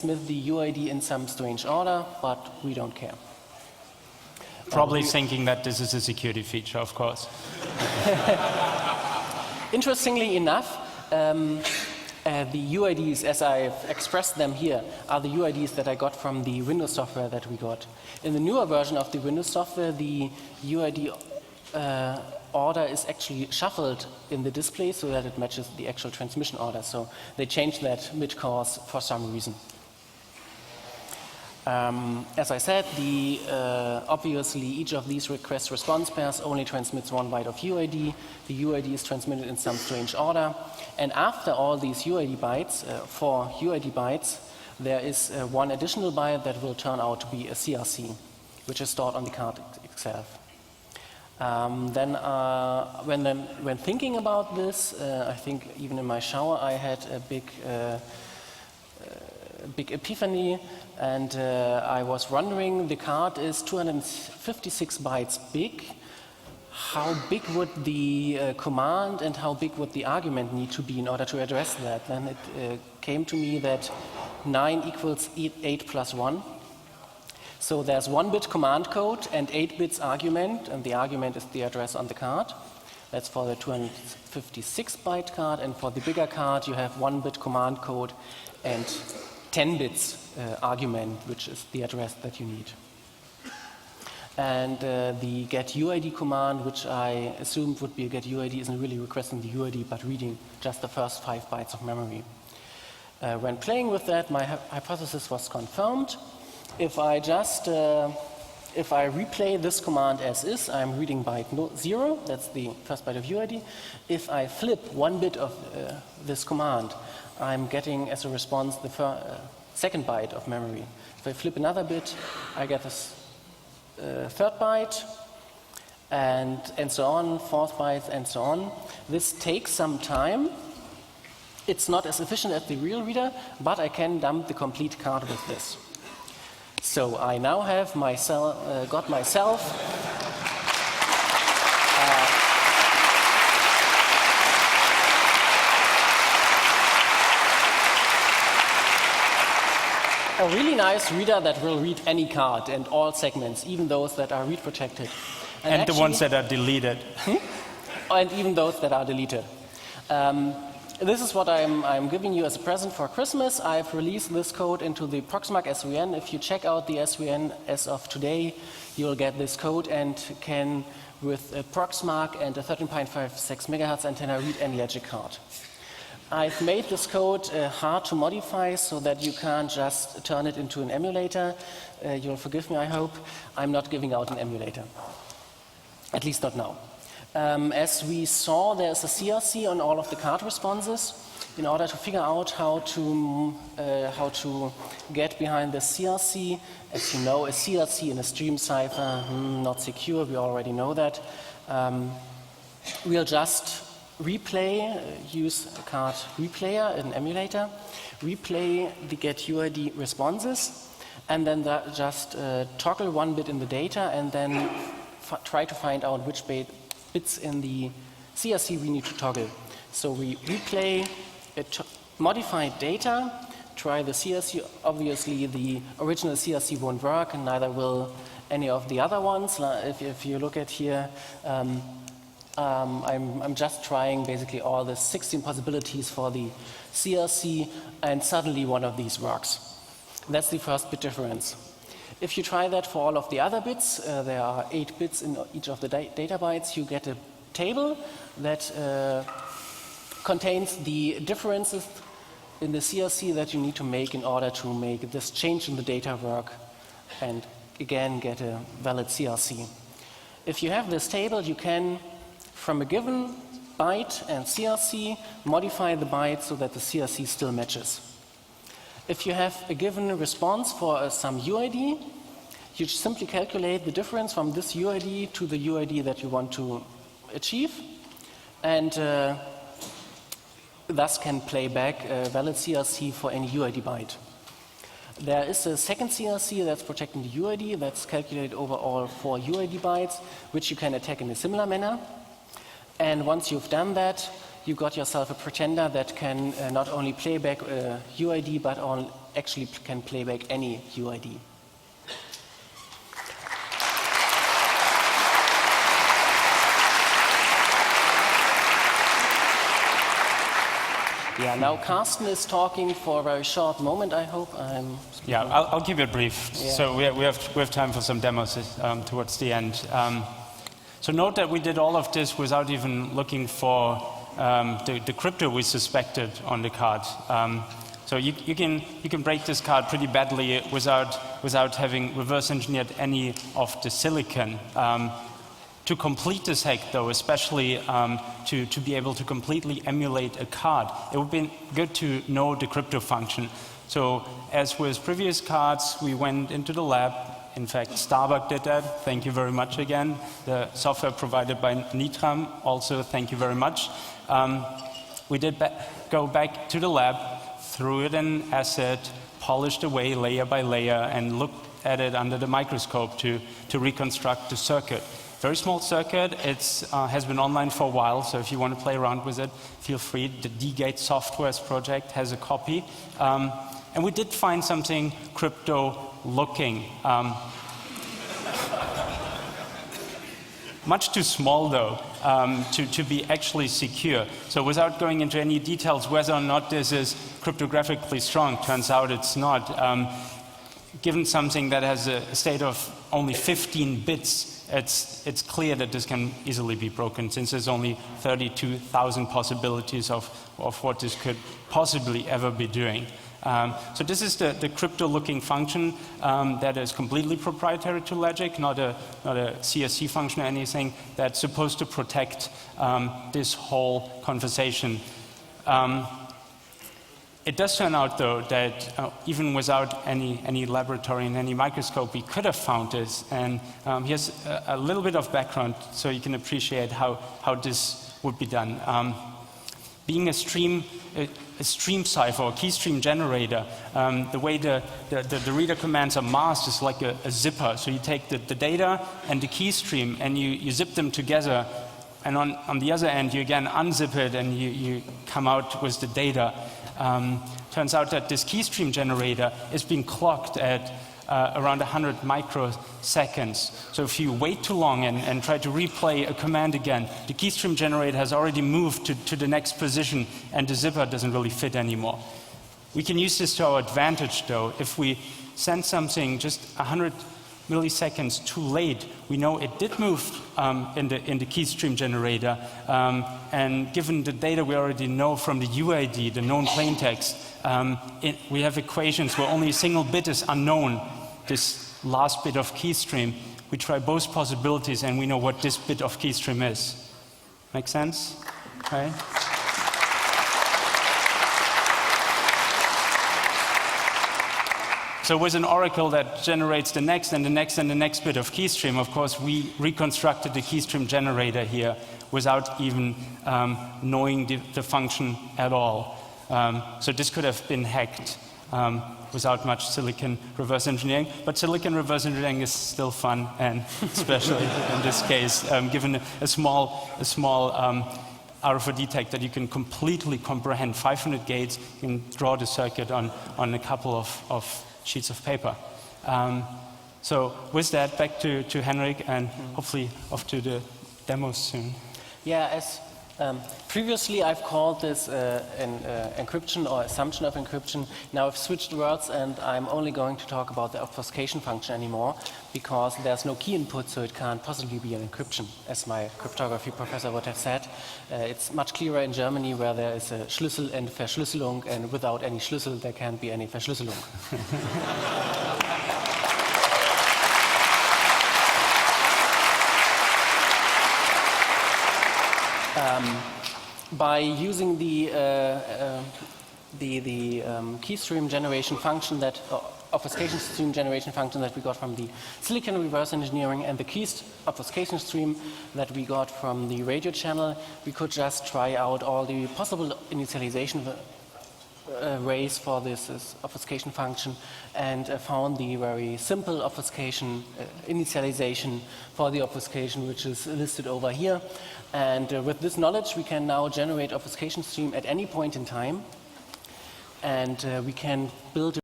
transmit the UID in some strange order, but we don't care. Probably thinking that this is a security feature, of course. Interestingly enough, the UIDs, as I've expressed them here, are the UIDs that I got from the Windows software that we got. In the newer version of the Windows software, the UID order is actually shuffled in the display so that it matches the actual transmission order. So they changed that mid-course for some reason. As I said, obviously each of these request response pairs only transmits 1 byte of UID. The UID is transmitted in some strange order. And after all these UID bytes, 4 UID bytes, there is one additional byte that will turn out to be a CRC, which is stored on the card itself. When thinking about this, I think even in my shower I had a big epiphany, and I was wondering, the card is 256 bytes big. How big would the command and how big would the argument need to be in order to address that? Then it came to me that 9 equals 8 plus 1. So there's 1-bit command code and 8 bits argument, and the argument is the address on the card. That's for the 256-byte card, and for the bigger card you have 1-bit command code and 10 bits argument, which is the address that you need. And the getUID command, which I assumed would be a getUID, isn't really requesting the UID, but reading just the first 5 bytes of memory. When playing with that, my hypothesis was confirmed. If I replay this command as is, I'm reading byte 0, that's the first byte of UID. If I flip 1 bit of this command, I'm getting as a response the second byte of memory. If I flip another bit, I get this third byte, and so on, fourth byte, and so on. This takes some time. It's not as efficient as the real reader, but I can dump the complete card with this. So I now have got myself a really nice reader that will read any card and all segments, even those that are read protected. And actually, the ones that are deleted. And even those that are deleted. This is what I'm giving you as a present for Christmas. I've released this code into the Proxmark SVN. If you check out the SVN as of today, you'll get this code and can, with a Proxmark and a 13.56 megahertz antenna, read any Legic card. I've made this code hard to modify so that you can't just turn it into an emulator. You'll forgive me, I hope. I'm not giving out an emulator. At least not now. As we saw, there's a CRC on all of the card responses. In order to figure out how to get behind the CRC, as you know, a CRC in a stream cipher, not secure, we already know that. We'll just use a card replayer, an emulator, replay the getUID responses, and then just toggle 1 bit in the data, and then try to find out which bits in the CRC we need to toggle. So we replay modified data, try the CRC. Obviously, the original CRC won't work, and neither will any of the other ones. If you look at here, I'm just trying basically all the 16 possibilities for the CRC, and suddenly one of these works. That's the first bit difference. If you try that for all of the other bits, there are 8 bits in each of the data bytes, you get a table that contains the differences in the CRC that you need to make in order to make this change in the data work and again get a valid CRC. If you have this table, you can, from a given byte and CRC, modify the byte so that the CRC still matches. If you have a given response for some UID, you simply calculate the difference from this UID to the UID that you want to achieve, and thus can play back a valid CRC for any UID byte. There is a second CRC that's protecting the UID, that's calculated over all 4 UID bytes, which you can attack in a similar manner. And once you've done that, you got yourself a pretender that can not only play back UID, but actually can play back any UID. Yeah, now Karsten is talking for a very short moment, I hope. Yeah, I'll keep it brief. Yeah. So we have time for some demos towards the end. So note that we did all of this without even looking for the crypto we suspected on the card. So you can break this card pretty badly without having reverse engineered any of the silicon. To complete this hack, though, especially to be able to completely emulate a card, it would be good to know the crypto function. So as with previous cards, we went into the lab. In fact, Starbucks did that. Thank you very much again. The software provided by Nitram, also thank you very much. We did go back to the lab, threw it in acid, polished away layer by layer, and looked at it under the microscope to reconstruct the circuit. Very small circuit. It has been online for a while, so if you want to play around with it, feel free. The D-Gate Softwares project has a copy. And we did find something crypto-looking. Much too small, though, to be actually secure. So without going into any details whether or not this is cryptographically strong, turns out it's not. Given something that has a state of only 15 bits, it's clear that this can easily be broken, since there's only 32,000 possibilities of what this could possibly ever be doing. So this is the crypto-looking function that is completely proprietary to Legic, not a CSC function or anything, that's supposed to protect this whole conversation. It does turn out, though, that even without any laboratory and any microscope, we could have found this. And here's a little bit of background so you can appreciate how this would be done. Being a stream cipher or keystream generator, the way the reader commands are masked is like a zipper. So you take the data and the keystream and you zip them together. And on the other end, you again unzip it and you come out with the data. Turns out that this keystream generator is being clocked at around 100 microseconds. So if you wait too long and try to replay a command again, the keystream generator has already moved to the next position and the zipper doesn't really fit anymore. We can use this to our advantage, though. If we send something just 100 milliseconds too late, we know it did move in the keystream generator, and given the data we already know from the UID, the known plaintext, we have equations where only a single bit is unknown, this last bit of keystream. We try both possibilities and we know what this bit of keystream is. Make sense? Okay. So with an oracle that generates the next and the next and the next bit of keystream, of course, we reconstructed the keystream generator here without even knowing the function at all. So this could have been hacked without much silicon reverse engineering. But silicon reverse engineering is still fun, and especially in this case, given a small RFID tag that you can completely comprehend, 500 gates, you can draw the circuit on a couple of sheets of paper. So with that, back to Henryk, and hopefully off to the demos soon. Yeah, as previously I've called this an encryption or assumption of encryption. Now I've switched words and I'm only going to talk about the obfuscation function anymore, because there's no key input, so it can't possibly be an encryption, as my cryptography professor would have said. It's much clearer in Germany, where there is a Schlüssel and Verschlüsselung, and without any Schlüssel there can't be any Verschlüsselung. By using the keystream generation function, that obfuscation stream generation function that we got from the silicon reverse engineering, and the obfuscation stream that we got from the radio channel, we could just try out all the possible initialization ways for this obfuscation function, and found the very simple obfuscation initialization for the obfuscation, which is listed over here. And with this knowledge, we can now generate obfuscation stream at any point in time, and we can build